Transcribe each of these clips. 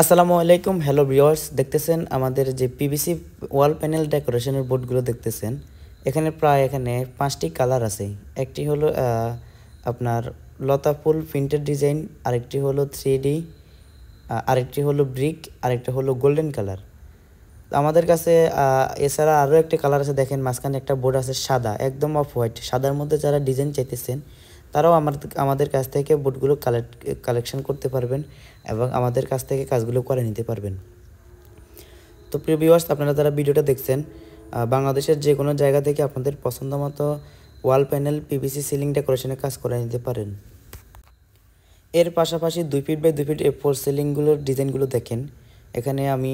আসসালামু আলাইকুম, hello viewers. দেখতেছেন আমাদের যে পিভিসি ওয়াল প্যানেল ডেকোরেশনের বোর্ডগুলো দেখতেছেন। এখানে প্রায় 5টি কালার আছে। একটি হলো আপনার লতা ফুল প্রিন্টেড ডিজাইন, আরেকটি হলো 3D, আরেকটি হলো ব্রিক, আরেকটা হলো গোল্ডেন কালার। আমাদের কাছে এছাড়া আরও একটি কালার আছে। দেখেন মাঝখানে একটা বোর্ড আছে সাদা, একদম অফ হোয়াইট। সাদার মধ্যে যারা ডিজাইন চাইতেছেন তারাও আমাদের কাছ থেকে বোর্ডগুলো কালেকশন করতে পারবেন এবং আমাদের কাছ থেকে কাজগুলো করে নিতে পারবেন। তো প্রিয় ভিউয়ার্স, আপনারা যারা ভিডিওটা দেখছেন, বাংলাদেশের যে কোনো জায়গা থেকে আপনাদের পছন্দ মতো ওয়াল প্যানেল পিভিসি সিলিং ডেকোরেশনের কাজ করে নিতে পারেন। এর পাশাপাশি 2 ফিট বাই 2 ফিট A4 সিলিংগুলোর ডিজাইনগুলো দেখেন। এখানে আমি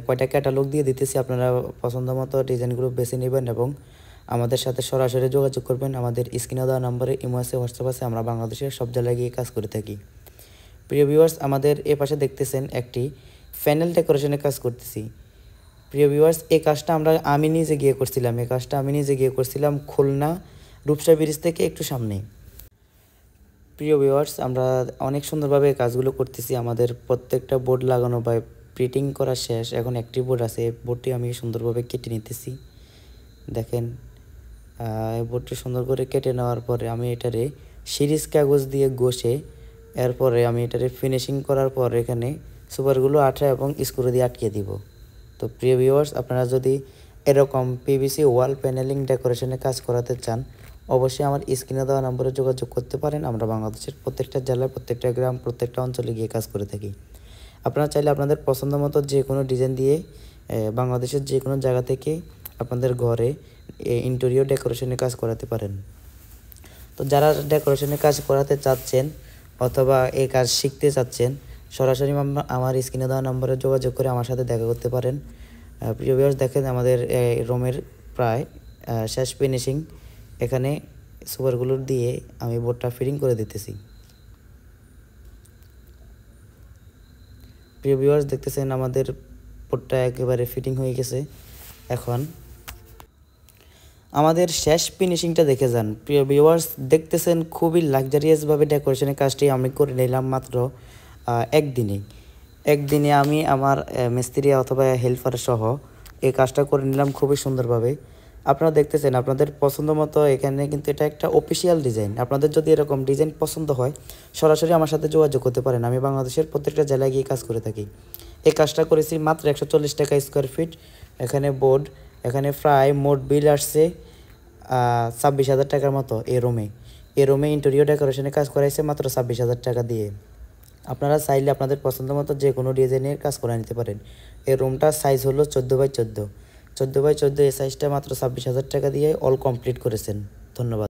কয়টা ক্যাটালগ দিয়ে দিতেছি, আপনারা পছন্দ মতো ডিজাইনগুলো বেছে নেবেন এবং আমাদের সাথে সরাসরি যোগাযোগ করবেন। আমাদের স্ক্রিনে দেওয়া নম্বরে ইমো আছে, হোয়াটসঅ্যাপ আছে। আমরা বাংলাদেশের সব জায়গায় গিয়ে কাজ করে থাকি। প্রিয় ভিউয়ার্স, আমাদের এ পাশে দেখতেছেন একটি প্যানেল ডেকোরেশনের কাজ করতেছি। প্রিয় ভিউয়ার্স, এই কাজটা আমি নিজে গিয়ে করছিলাম খুলনা রূপসা ব্রিজ থেকে একটু সামনে। প্রিয় ভিউয়ার্স, আমরা অনেক সুন্দরভাবে কাজগুলো করতেছি। আমাদের প্রত্যেকটা বোর্ড লাগানো বা প্রিন্টিং করা শেষ। এখন একটি বোর্ড আছে, এই বোর্ডটি আমি সুন্দরভাবে কেটে নিতেছি। দেখেন, এই বোর্ডটি সুন্দর করে কেটে নেওয়ার পরে আমি এটারে সিরিজ কাগজ দিয়ে ঘষে এরপরে আমি এটারে ফিনিশিং করার পর এখানে সুপারগুলো আঠা এবং স্ক্রু দিয়ে আটকে দিব। তো প্রিয় ভিউয়ার্স, আপনারা যদি এরকম পিভিসি ওয়াল প্যানেলিং ডেকোরেশনে কাজ করাতে চান, অবশ্যই আমার স্ক্রিনে দেওয়া নম্বরে যোগাযোগ করতে পারেন। আমরা বাংলাদেশের প্রত্যেকটা জেলায়, প্রত্যেকটা গ্রাম, প্রত্যেকটা অঞ্চলে গিয়ে কাজ করে থাকি। আপনারা চাইলে আপনাদের পছন্দ মতো যে কোনো ডিজাইন দিয়ে বাংলাদেশের যে কোনো জায়গা থেকে আপনাদের ঘরে ইন্টেরিয়র ডেকোরেশনের কাজ করাতে পারেন। তো যারা ডেকোরেশনের কাজ করাতে চাচ্ছেন অথবা এই কাজ শিখতে চাচ্ছেন, সরাসরি আমার স্ক্রিনে দেওয়া নম্বরে যোগাযোগ করে আমার সাথে দেখা করতে পারেন। প্রিয় ভিউয়ার্স, দেখেন আমাদের রুমের প্রায় শেষ ফিনিশিং। এখানে সুপারগুলো দিয়ে আমি বোর্ডটা ফিটিং করে দিতেছি। প্রিয় ভিউয়ার্স, দেখতেছেন আমাদের বোর্ডটা একেবারে ফিটিং হয়ে গেছে। এখন আমাদের শেষ ফিনিশিংটা দেখে যান। প্রিয় ভিউয়ার্স, দেখতেছেন খুবই লাক্সারিয়াসভাবে ডেকোরেশনের কাজটি আমি করে নিলাম মাত্র একদিনে আমি আমার মিস্ত্রি অথবা হেল্পার সহ এই কাজটা করে নিলাম খুবই সুন্দরভাবে। আপনারা দেখতেছেন আপনাদের পছন্দ মতো। এখানে কিন্তু এটা একটা অফিসিয়াল ডিজাইন। আপনাদের যদি এরকম ডিজাইন পছন্দ হয়, সরাসরি আমার সাথে যোগাযোগ করতে পারেন। আমি বাংলাদেশের প্রত্যেকটা জেলায় গিয়ে কাজ করে থাকি। এই কাজটা করেছি মাত্র 140 টাকা স্কোয়ার ফিট। এখানে বোর্ড, এখানে প্রায় মোট বিল আসছে 26,000 টাকার মতো। এই রুমে ইন্টেরিয়র ডেকোরেশনে কাজ করাইছে মাত্র 26,000 টাকা দিয়ে। আপনারা চাইলে আপনাদের পছন্দ মতো যে কোনো ডিজাইনের কাজ করে নিতে পারেন। এই রুমটার সাইজ হলো 14 বাই 14। এই সাইজটা মাত্র 26,000 টাকা দিয়ে অল কমপ্লিট করেছেন। ধন্যবাদ।